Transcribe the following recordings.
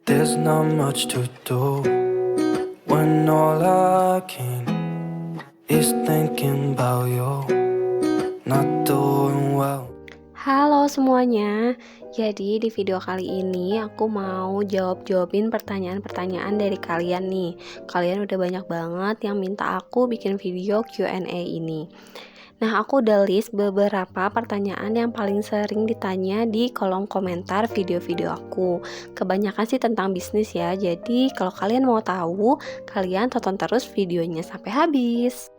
There's not much to do when all I can is thinking about you, not doing well. Halo semuanya, jadi di video kali ini aku mau jawabin pertanyaan-pertanyaan dari kalian nih. Kalian udah banyak banget yang minta aku bikin video Q&A ini. Nah, aku udah list beberapa pertanyaan yang paling sering ditanya di kolom komentar video-video aku. Kebanyakan sih tentang bisnis ya, jadi kalau kalian mau tahu, kalian tonton terus videonya sampai habis.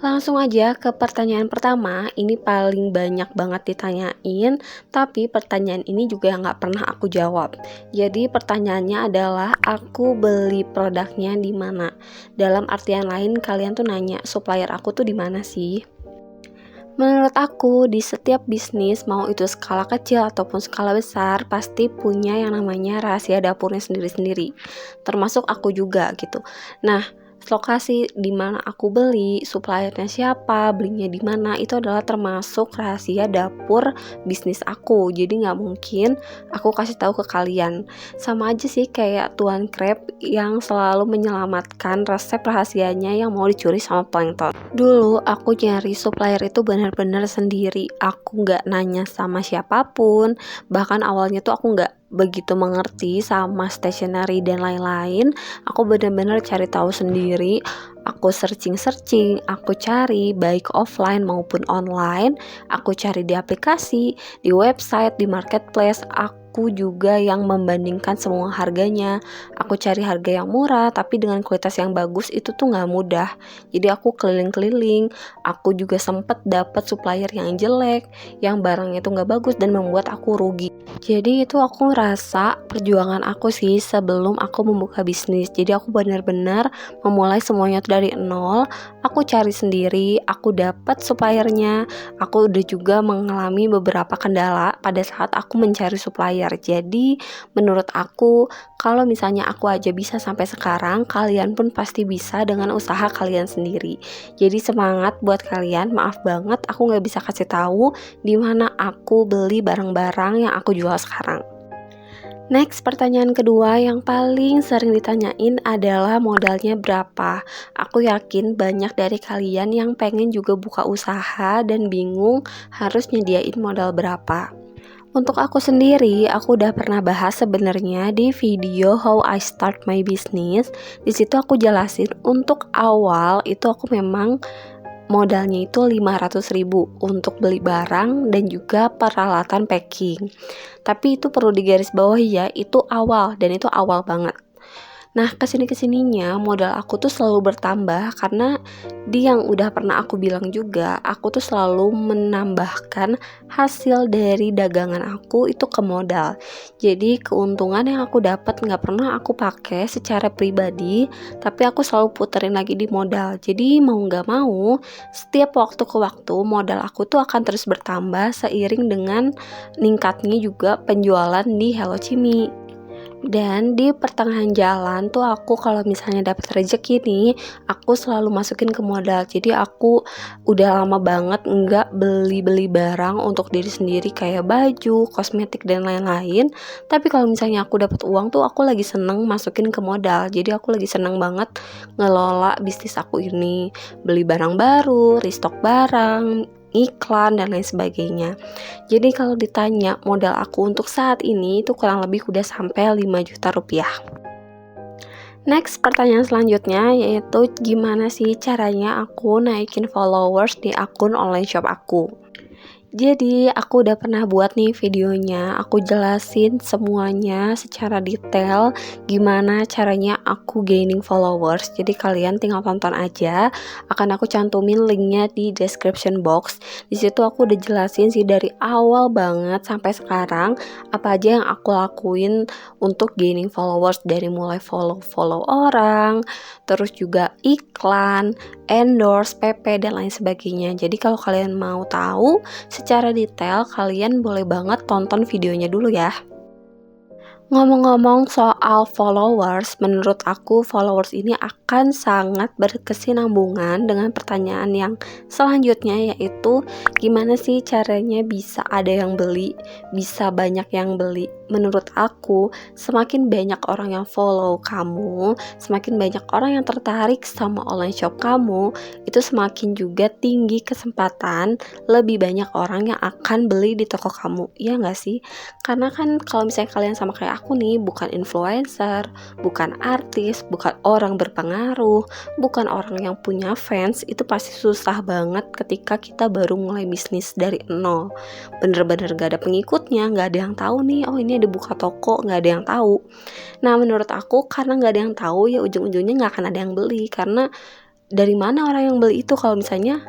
Langsung aja ke pertanyaan pertama. Ini paling banyak banget ditanyain, tapi pertanyaan ini juga nggak pernah aku jawab. Jadi pertanyaannya adalah aku beli produknya di mana? Dalam artian lain, kalian tuh nanya supplier aku tuh di mana sih? Menurut aku, di setiap bisnis, mau itu skala kecil ataupun skala besar, pasti punya yang namanya rahasia dapurnya sendiri-sendiri. Termasuk aku juga gitu. Nah, lokasi di mana aku beli, suppliernya siapa, belinya di mana, itu adalah termasuk rahasia dapur bisnis aku. Jadi nggak mungkin aku kasih tahu ke kalian. Sama aja sih kayak Tuan Crab yang selalu menyelamatkan resep rahasianya yang mau dicuri sama plankton. Dulu aku nyari supplier itu benar-benar sendiri. Aku nggak nanya sama siapapun. Bahkan awalnya tuh aku nggak begitu mengerti sama stationery dan lain-lain. Aku benar-benar cari tahu sendiri. Aku searching, aku cari baik offline maupun online. Aku cari di aplikasi, di website, di marketplace. Aku juga yang membandingkan semua harganya. Aku cari harga yang murah tapi dengan kualitas yang bagus, itu tuh nggak mudah. Jadi aku keliling-keliling. Aku juga sempet dapet supplier yang jelek, yang barangnya tuh nggak bagus dan membuat aku rugi. Jadi itu aku ngerasa perjuangan aku sih sebelum aku membuka bisnis. Jadi aku benar-benar memulai semuanya tuh dari nol. Aku cari sendiri, aku dapat suppliernya. Aku udah juga mengalami beberapa kendala pada saat aku mencari supplier. Jadi menurut aku, kalau misalnya aku aja bisa sampai sekarang, kalian pun pasti bisa dengan usaha kalian sendiri. Jadi semangat buat kalian. Maaf banget aku nggak bisa kasih tahu di mana aku beli barang-barang yang aku jual sekarang. Next, pertanyaan kedua yang paling sering ditanyain adalah modalnya berapa. Aku yakin banyak dari kalian yang pengen juga buka usaha dan bingung harus nyediain modal berapa. Untuk aku sendiri, aku udah pernah bahas sebenarnya di video How I Start My Business. Di situ aku jelasin untuk awal itu aku memang modalnya itu 500.000 untuk beli barang dan juga peralatan packing. Tapi itu perlu digarisbawahi ya, itu awal dan itu awal banget. Nah, kesininya modal aku tuh selalu bertambah karena di yang udah pernah aku bilang juga, aku tuh selalu menambahkan hasil dari dagangan aku itu ke modal. Jadi keuntungan yang aku dapat nggak pernah aku pakai secara pribadi, tapi aku selalu puterin lagi di modal. Jadi mau nggak mau, setiap waktu ke waktu modal aku tuh akan terus bertambah seiring dengan ningkatnya juga penjualan di Hello Cimi. Dan di pertengahan jalan tuh aku kalau misalnya dapat rezeki nih, aku selalu masukin ke modal. Jadi aku udah lama banget nggak beli barang untuk diri sendiri kayak baju, kosmetik dan lain-lain. Tapi kalau misalnya aku dapat uang tuh aku lagi seneng masukin ke modal. Jadi aku lagi seneng banget ngelola bisnis aku ini, beli barang baru, restock barang, iklan dan lain sebagainya. Jadi kalau ditanya modal aku untuk saat ini itu kurang lebih udah sampai 5 juta rupiah. Next, pertanyaan selanjutnya yaitu gimana sih caranya aku naikin followers di akun online shop aku. Jadi aku udah pernah buat nih videonya, aku jelasin semuanya secara detail gimana caranya aku gaining followers. Jadi kalian tinggal tonton aja, akan aku cantumin linknya di description box. Di situ aku udah jelasin sih dari awal banget sampai sekarang apa aja yang aku lakuin untuk gaining followers, dari mulai follow orang, terus juga iklan, endorse, PP dan lain sebagainya. Jadi kalau kalian mau tahu secara detail, kalian boleh banget tonton videonya dulu ya. Ngomong-ngomong soal soal followers, menurut aku followers ini akan sangat berkesinambungan dengan pertanyaan yang selanjutnya, yaitu gimana sih caranya bisa ada yang beli, bisa banyak yang beli. Menurut aku, semakin banyak orang yang follow kamu, semakin banyak orang yang tertarik sama online shop kamu, itu semakin juga tinggi kesempatan lebih banyak orang yang akan beli di toko kamu. Iya nggak sih? Karena kan kalau misalnya kalian sama kayak aku nih, bukan influencer, bukan artis, bukan orang berpengaruh, bukan orang yang punya fans, itu pasti susah banget ketika kita baru mulai bisnis dari nol. Bener-bener gak ada pengikutnya, gak ada yang tahu nih, oh ini ada buka toko, gak ada yang tahu. Nah menurut aku karena gak ada yang tahu, ya ujung-ujungnya gak akan ada yang beli. Karena dari mana orang yang beli itu kalau misalnya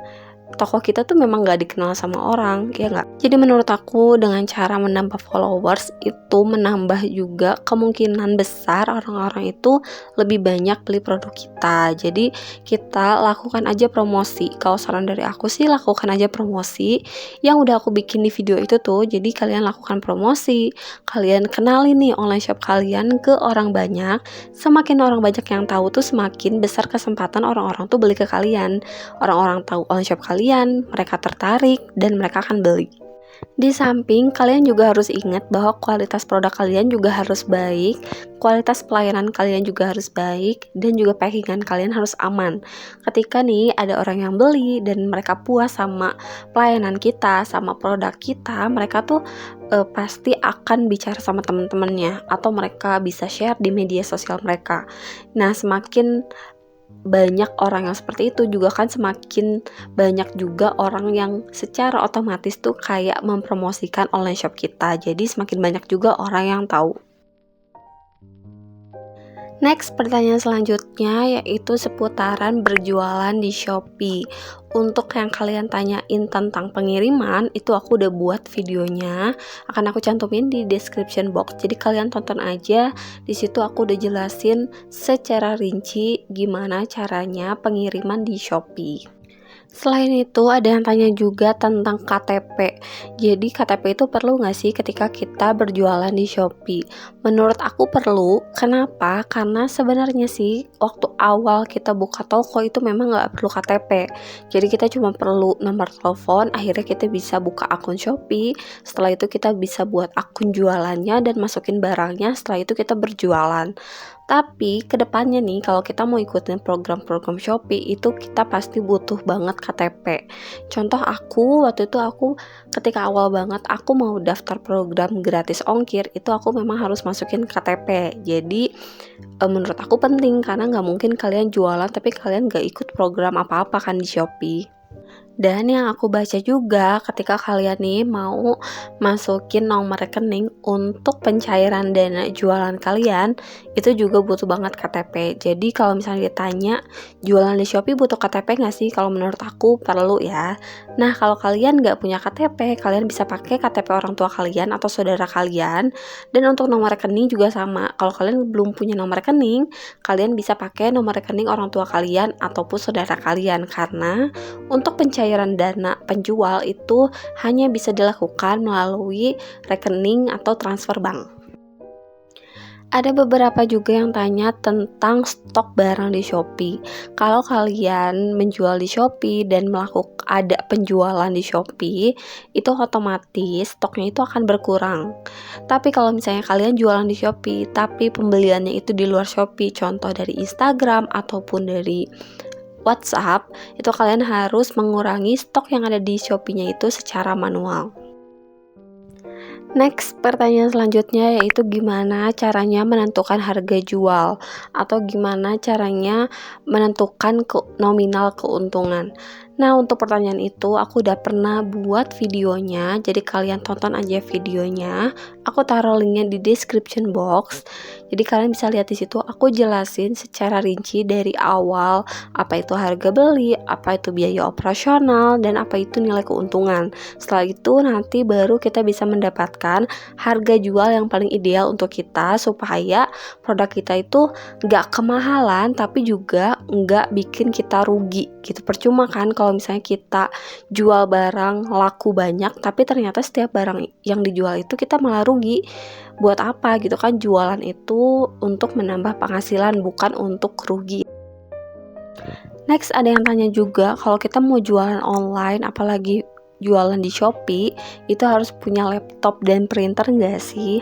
toko kita tuh memang gak dikenal sama orang, ya nggak? Jadi menurut aku dengan cara menambah followers itu menambah juga kemungkinan besar orang-orang itu lebih banyak beli produk kita. Jadi kita lakukan aja promosi. Kalau saran dari aku sih lakukan aja promosi yang udah aku bikin di video itu tuh. Jadi kalian lakukan promosi, kalian kenalin nih online shop kalian ke orang banyak. Semakin orang banyak yang tahu tuh semakin besar kesempatan orang-orang tuh beli ke kalian. Orang-orang tahu online shop kalian, mereka tertarik dan mereka akan beli. Di samping kalian juga harus ingat bahwa kualitas produk kalian juga harus baik, kualitas pelayanan kalian juga harus baik, dan juga packingan kalian harus aman. Ketika nih ada orang yang beli dan mereka puas sama pelayanan kita, sama produk kita, mereka tuh pasti akan bicara sama teman-temannya atau mereka bisa share di media sosial mereka. Nah, semakin banyak orang yang seperti itu juga kan semakin banyak juga orang yang secara otomatis tuh kayak mempromosikan online shop kita. Jadi semakin banyak juga orang yang tahu. Next, pertanyaan selanjutnya yaitu seputaran berjualan di Shopee. Untuk yang kalian tanyain tentang pengiriman, itu aku udah buat videonya, akan aku cantumin di description box. Jadi kalian tonton aja, di situ aku udah jelasin secara rinci gimana caranya pengiriman di Shopee. Selain itu ada yang tanya juga tentang KTP. Jadi KTP itu perlu nggak sih ketika kita berjualan di Shopee? Menurut aku perlu. Kenapa? Karena sebenarnya sih waktu awal kita buka toko itu memang nggak perlu KTP. Jadi kita cuma perlu nomor telepon. Akhirnya kita bisa buka akun Shopee. Setelah itu kita bisa buat akun jualannya dan masukin barangnya. Setelah itu kita berjualan. Tapi kedepannya nih kalau kita mau ikutin program-program Shopee itu kita pasti butuh banget KTP. Contoh aku waktu itu ketika awal banget aku mau daftar program gratis ongkir itu aku memang harus masukin KTP. Jadi menurut aku penting karena nggak mungkin kalian jualan tapi kalian nggak ikut program apa-apa kan di Shopee. Dan yang aku baca juga ketika kalian nih mau masukin nomor rekening untuk pencairan dana jualan kalian itu juga butuh banget KTP. Jadi kalau misalnya ditanya jualan di Shopee butuh KTP nggak sih? Kalau menurut aku perlu ya. Nah kalau kalian nggak punya KTP, kalian bisa pakai KTP orang tua kalian atau saudara kalian. Dan untuk nomor rekening juga sama. Kalau kalian belum punya nomor rekening, kalian bisa pakai nomor rekening orang tua kalian ataupun saudara kalian. Karena untuk pencairan dana penjual itu hanya bisa dilakukan melalui rekening atau transfer bank. Ada beberapa juga yang tanya tentang stok barang di Shopee. Kalau kalian menjual di Shopee dan ada penjualan di Shopee, itu otomatis stoknya itu akan berkurang. Tapi kalau misalnya kalian jualan di Shopee, tapi pembeliannya itu di luar Shopee, contoh dari Instagram ataupun dari WhatsApp, itu kalian harus mengurangi stok yang ada di Shopee-nya itu secara manual. Next, pertanyaan selanjutnya yaitu gimana caranya menentukan harga jual atau gimana caranya menentukan nominal keuntungan. Nah, untuk pertanyaan itu aku udah pernah buat videonya, jadi kalian tonton aja videonya. Aku taruh linknya di description box. Jadi kalian bisa lihat di situ aku jelasin secara rinci dari awal apa itu harga beli, apa itu biaya operasional, dan apa itu nilai keuntungan. Setelah itu nanti baru kita bisa mendapatkan harga jual yang paling ideal untuk kita supaya produk kita itu nggak kemahalan tapi juga nggak bikin kita rugi gitu. Percuma kan kalau kalau misalnya kita jual barang laku banyak tapi ternyata setiap barang yang dijual itu kita malah rugi. Buat apa gitu kan, jualan itu untuk menambah penghasilan bukan untuk rugi. Next, ada yang tanya juga kalau kita mau jualan online apalagi jualan di Shopee itu harus punya laptop dan printer nggak sih?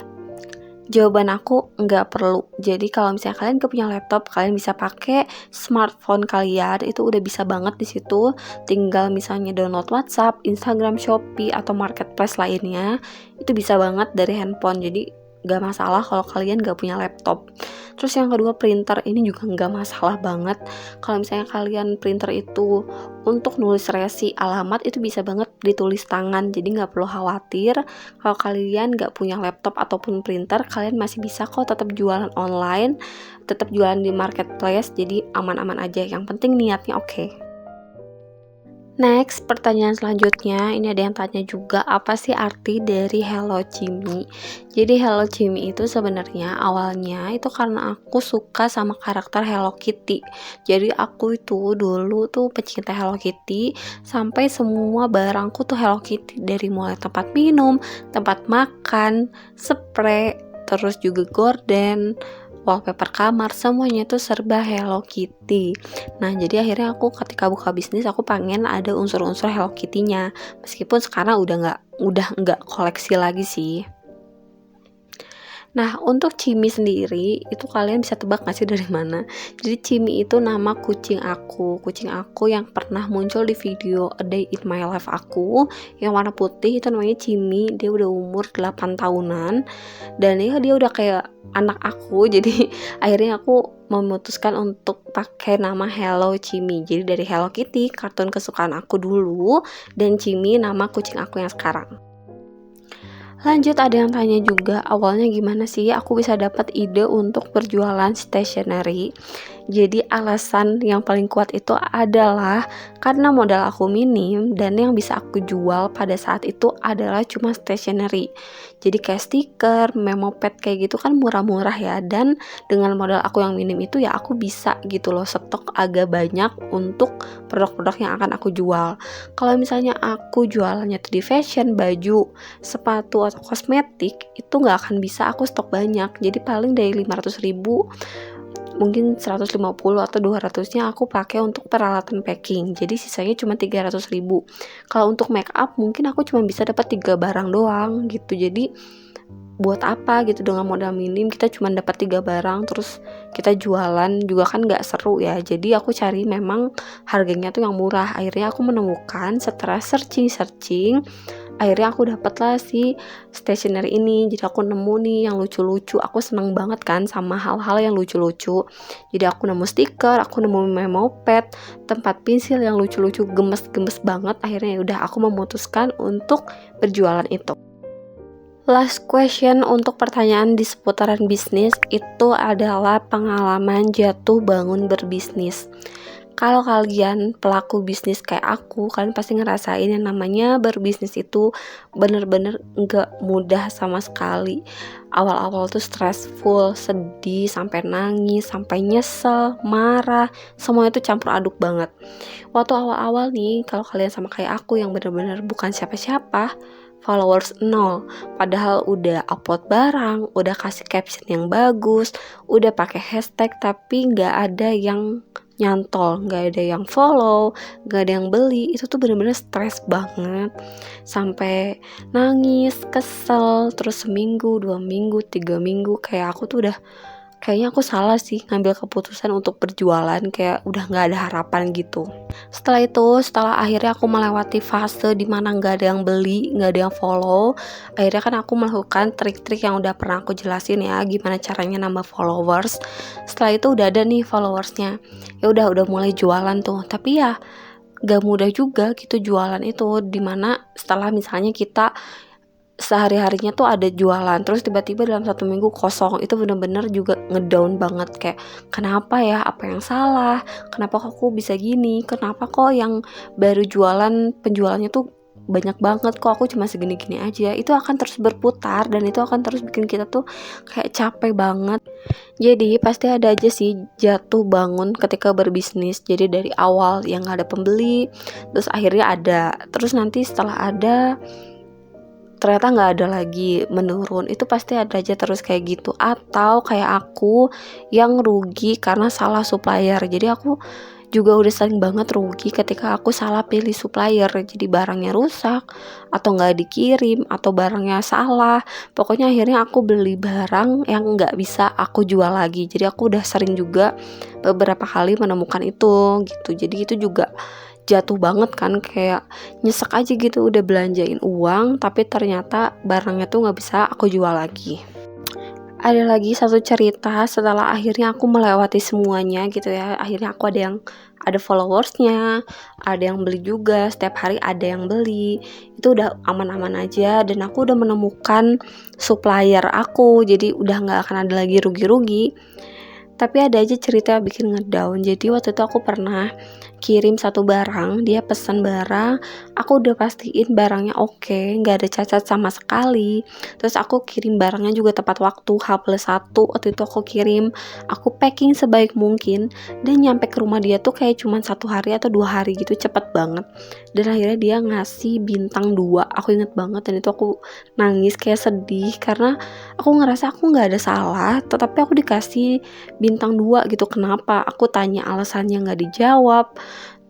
Jawaban aku nggak perlu. Jadi kalau misalnya kalian gak punya laptop, kalian bisa pakai smartphone kalian, itu udah bisa banget di situ. Tinggal misalnya download WhatsApp, Instagram, Shopee atau marketplace lainnya, itu bisa banget dari handphone. Jadi gak masalah kalau kalian gak punya laptop. Terus yang kedua, printer ini juga gak masalah banget. Kalau misalnya kalian printer itu untuk nulis resi alamat, itu bisa banget ditulis tangan. Jadi gak perlu khawatir. Kalau kalian gak punya laptop ataupun printer, kalian masih bisa kok tetap jualan online, tetap jualan di marketplace. Jadi aman-aman aja. Yang penting niatnya oke. Next, pertanyaan selanjutnya, ini ada yang tanya juga, apa sih arti dari Hello Cimi? Jadi Hello Cimi itu sebenarnya awalnya itu karena aku suka sama karakter Hello Kitty. Jadi aku itu dulu tuh pecinta Hello Kitty, sampai semua barangku tuh Hello Kitty, dari mulai tempat minum, tempat makan, spray, terus juga gorden, wallpaper kamar, semuanya itu serba Hello Kitty. Nah, jadi akhirnya aku ketika buka bisnis aku pengen ada unsur-unsur Hello Kitty-nya. Meskipun sekarang udah nggak koleksi lagi sih. Nah, untuk Cimi sendiri, itu kalian bisa tebak gak sih dari mana? Jadi Cimi itu nama kucing aku yang pernah muncul di video A Day in My Life aku, yang warna putih, itu namanya Cimi. Dia udah umur 8 tahunan, dan ya dia udah kayak anak aku, jadi akhirnya aku memutuskan untuk pakai nama Hello Cimi. Jadi dari Hello Kitty, kartun kesukaan aku dulu, dan Cimi nama kucing aku yang sekarang. Lanjut, ada yang tanya juga, awalnya gimana sih aku bisa dapat ide untuk berjualan stationery? Jadi alasan yang paling kuat itu adalah karena modal aku minim dan yang bisa aku jual pada saat itu adalah cuma stationery. Jadi kayak stiker, memo pad kayak gitu kan murah-murah ya, dan dengan modal aku yang minim itu ya aku bisa gitu loh stok agak banyak untuk produk-produk yang akan aku jual. Kalau misalnya aku jualannya tuh di fashion, baju, sepatu atau kosmetik, itu nggak akan bisa aku stok banyak. Jadi paling dari 500.000 mungkin 150 atau 200-nya aku pakai untuk peralatan packing. Jadi sisanya cuma 300.000. Kalau untuk make up mungkin aku cuma bisa dapat 3 barang doang gitu. Jadi buat apa gitu dengan modal minim kita cuma dapat 3 barang terus kita jualan juga kan nggak seru ya. Jadi aku cari memang harganya tuh yang murah. Akhirnya aku menemukan setelah searching, akhirnya aku dapatlah si stationery ini. Jadi aku nemu nih yang lucu-lucu. Aku seneng banget kan sama hal-hal yang lucu-lucu. Jadi aku nemu stiker, aku nemu memo pad, tempat pensil yang lucu-lucu, gemes-gemes banget. Akhirnya udah aku memutuskan untuk berjualan itu. Last question untuk pertanyaan di seputaran bisnis itu adalah pengalaman jatuh bangun berbisnis. Kalau kalian pelaku bisnis kayak aku, kalian pasti ngerasain yang namanya berbisnis itu bener-bener gak mudah sama sekali. Awal-awal tuh stressful, sedih, sampai nangis, sampai nyesel, marah, semua itu campur aduk banget. Waktu awal-awal nih, kalau kalian sama kayak aku yang bener-bener bukan siapa-siapa, followers 0, padahal udah upload barang, udah kasih caption yang bagus, udah pakai hashtag, tapi nggak ada yang nyantol, nggak ada yang follow, nggak ada yang beli. Itu tuh bener-bener stres banget, sampai nangis, kesel, terus seminggu, 2 minggu, 3 minggu, kayak aku tuh udah kayaknya aku salah sih ngambil keputusan untuk berjualan, kayak udah nggak ada harapan gitu. Setelah akhirnya aku melewati fase dimana nggak ada yang beli, nggak ada yang follow, akhirnya kan aku melakukan trik-trik yang udah pernah aku jelasin ya, gimana caranya nambah followers. Setelah itu udah ada nih followersnya, ya udah mulai jualan tuh. Tapi ya gak mudah juga gitu jualan itu, dimana setelah misalnya kita sehari-harinya tuh ada jualan, terus tiba-tiba dalam 1 minggu kosong, itu bener-bener juga ngedown banget. Kayak kenapa ya, apa yang salah, kenapa kok aku bisa gini, kenapa kok yang baru jualan penjualannya tuh banyak banget, kok aku cuma segini-gini aja. Itu akan terus berputar dan itu akan terus bikin kita tuh kayak capek banget. Jadi pasti ada aja sih jatuh bangun ketika berbisnis. Jadi dari awal yang gak ada pembeli, terus akhirnya ada, terus nanti setelah ada ternyata nggak ada lagi, menurun. Itu pasti ada aja terus kayak gitu. Atau kayak aku yang rugi karena salah supplier. Jadi aku juga udah sering banget rugi ketika aku salah pilih supplier. Jadi barangnya rusak atau nggak dikirim atau barangnya salah. Pokoknya akhirnya aku beli barang yang nggak bisa aku jual lagi. Jadi aku udah sering juga beberapa kali menemukan itu gitu. Jadi itu juga jatuh banget kan, kayak nyesek aja gitu, udah belanjain uang tapi ternyata barangnya tuh nggak bisa aku jual lagi. Ada lagi satu cerita setelah akhirnya aku melewati semuanya gitu ya. Akhirnya aku ada followersnya, ada yang beli juga, setiap hari ada yang beli. Itu udah aman-aman aja dan aku udah menemukan supplier aku. Jadi udah nggak akan ada lagi rugi-rugi. Tapi ada aja cerita yang bikin ngedown. Jadi waktu itu aku pernah kirim satu barang, dia pesan barang, aku udah pastiin barangnya oke, nggak ada cacat sama sekali. Terus aku kirim barangnya juga tepat waktu, H+1 waktu itu aku kirim, aku packing sebaik mungkin dan nyampe ke rumah dia tuh kayak cuman 1 hari atau 2 hari gitu, cepet banget. Dan akhirnya dia ngasih bintang 2, aku inget banget, dan itu aku nangis kayak sedih karena aku ngerasa aku nggak ada salah, tetapi aku dikasih bintang 2 gitu. Kenapa? Aku tanya alasannya nggak dijawab.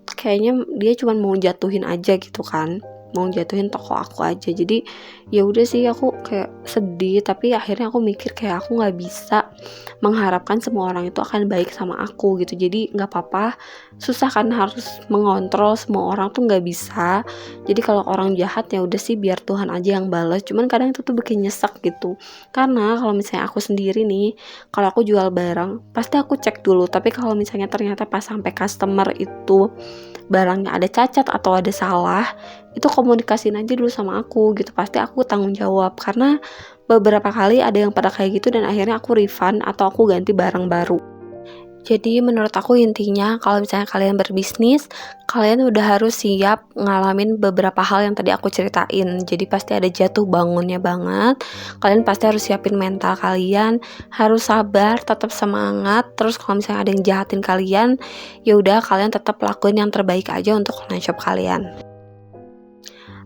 Kayaknya dia cuma mau jatuhin aja gitu kan, mau jatuhin toko aku aja. Jadi ya udah sih, aku kayak sedih, tapi akhirnya aku mikir kayak aku nggak bisa mengharapkan semua orang itu akan baik sama aku gitu. Jadi nggak apa-apa, susah kan harus mengontrol semua orang tuh, nggak bisa. Jadi kalau orang jahat ya udah sih, biar Tuhan aja yang balas. Cuman kadang itu tuh bikin nyesek gitu, karena kalau misalnya aku sendiri nih, kalau aku jual barang pasti aku cek dulu. Tapi kalau misalnya ternyata pas sampai customer itu barangnya ada cacat atau ada salah, itu komunikasiin aja dulu sama aku gitu, pasti aku tanggung jawab. Karena beberapa kali ada yang pada kayak gitu dan akhirnya aku refund atau aku ganti barang baru. Jadi menurut aku intinya kalau misalnya kalian berbisnis, kalian udah harus siap ngalamin beberapa hal yang tadi aku ceritain. Jadi pasti ada jatuh bangunnya banget. Kalian pasti harus siapin mental kalian, harus sabar, tetap semangat. Terus kalau misalnya ada yang jahatin kalian, ya udah kalian tetap lakuin yang terbaik aja untuk online shop kalian.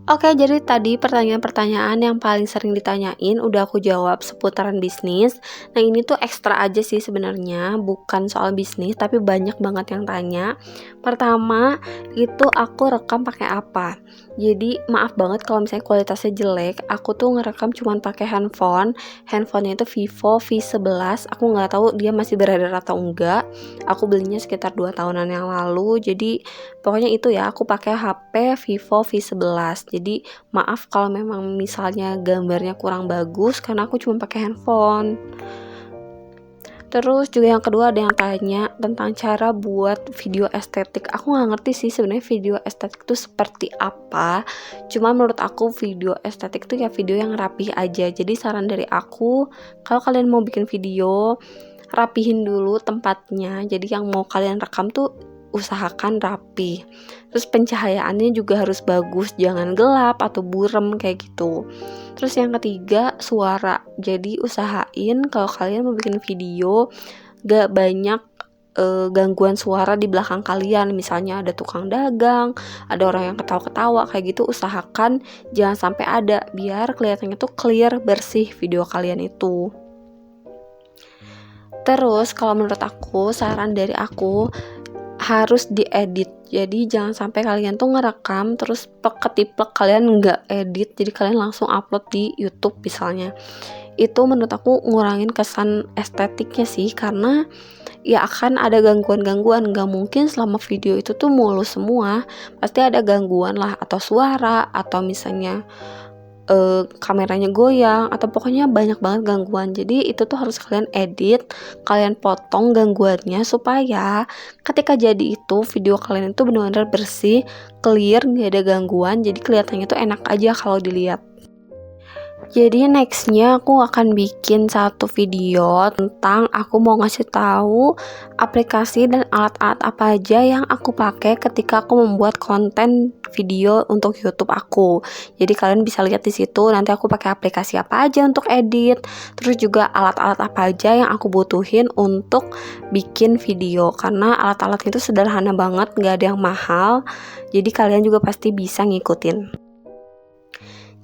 Oke, jadi tadi pertanyaan-pertanyaan yang paling sering ditanyain udah aku jawab seputaran bisnis. Nah, ini tuh ekstra aja sih sebenarnya, bukan soal bisnis, tapi banyak banget yang tanya. Pertama, itu aku rekam pakai apa? Jadi, maaf banget kalau misalnya kualitasnya jelek. Aku tuh ngerekam cuman pakai handphone. Handphonenya itu Vivo V11. Aku nggak tahu dia masih beredar atau enggak. Aku belinya sekitar 2 tahunan yang lalu. Jadi, pokoknya itu ya, aku pakai HP Vivo V11. Jadi maaf kalau memang misalnya gambarnya kurang bagus karena aku cuma pakai handphone. Terus juga yang kedua ada yang tanya tentang cara buat video estetik. Aku nggak ngerti sih sebenarnya video estetik itu seperti apa. Cuma menurut aku video estetik itu ya video yang rapih aja. Jadi saran dari aku, kalau kalian mau bikin video, rapihin dulu tempatnya. Jadi yang mau kalian rekam tuh usahakan rapi. Terus pencahayaannya juga harus bagus, jangan gelap atau buram kayak gitu. Terus yang ketiga, suara. Jadi usahain kalau kalian mau bikin video gak banyak gangguan suara di belakang kalian. Misalnya ada tukang dagang, ada orang yang ketawa-ketawa kayak gitu, usahakan jangan sampai ada, biar kelihatannya tuh clear, bersih video kalian itu. Terus kalau menurut aku, saran dari aku, harus diedit. Jadi jangan sampai kalian tuh ngerekam terus ketiplek kalian nggak edit, jadi kalian langsung upload di YouTube misalnya. Itu menurut aku ngurangin kesan estetiknya sih, karena ya akan ada gangguan-gangguan. Nggak mungkin selama video itu tuh mulus semua, pasti ada gangguan lah, atau suara, atau misalnya kameranya goyang, atau pokoknya banyak banget gangguan. Jadi itu tuh harus kalian edit, kalian potong gangguannya supaya ketika jadi itu video kalian itu benar-benar bersih, clear, nggak ada gangguan. Jadi kelihatannya tuh enak aja kalau dilihat. Jadi nextnya aku akan bikin satu video tentang aku mau ngasih tahu aplikasi dan alat-alat apa aja yang aku pakai ketika aku membuat konten video untuk YouTube aku. Jadi kalian bisa lihat di situ nanti aku pakai aplikasi apa aja untuk edit, terus juga alat-alat apa aja yang aku butuhin untuk bikin video. Karena alat-alat itu sederhana banget, nggak ada yang mahal. Jadi kalian juga pasti bisa ngikutin.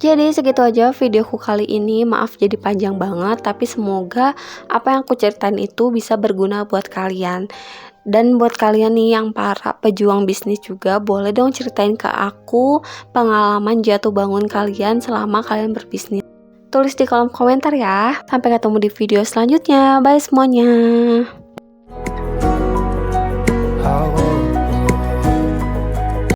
Jadi segitu aja videoku kali ini, maaf jadi panjang banget, tapi semoga apa yang aku ceritain itu bisa berguna buat kalian. Dan buat kalian nih yang para pejuang bisnis juga, boleh dong ceritain ke aku pengalaman jatuh bangun kalian selama kalian berbisnis. Tulis di kolom komentar ya. Sampai ketemu di video selanjutnya. Bye semuanya.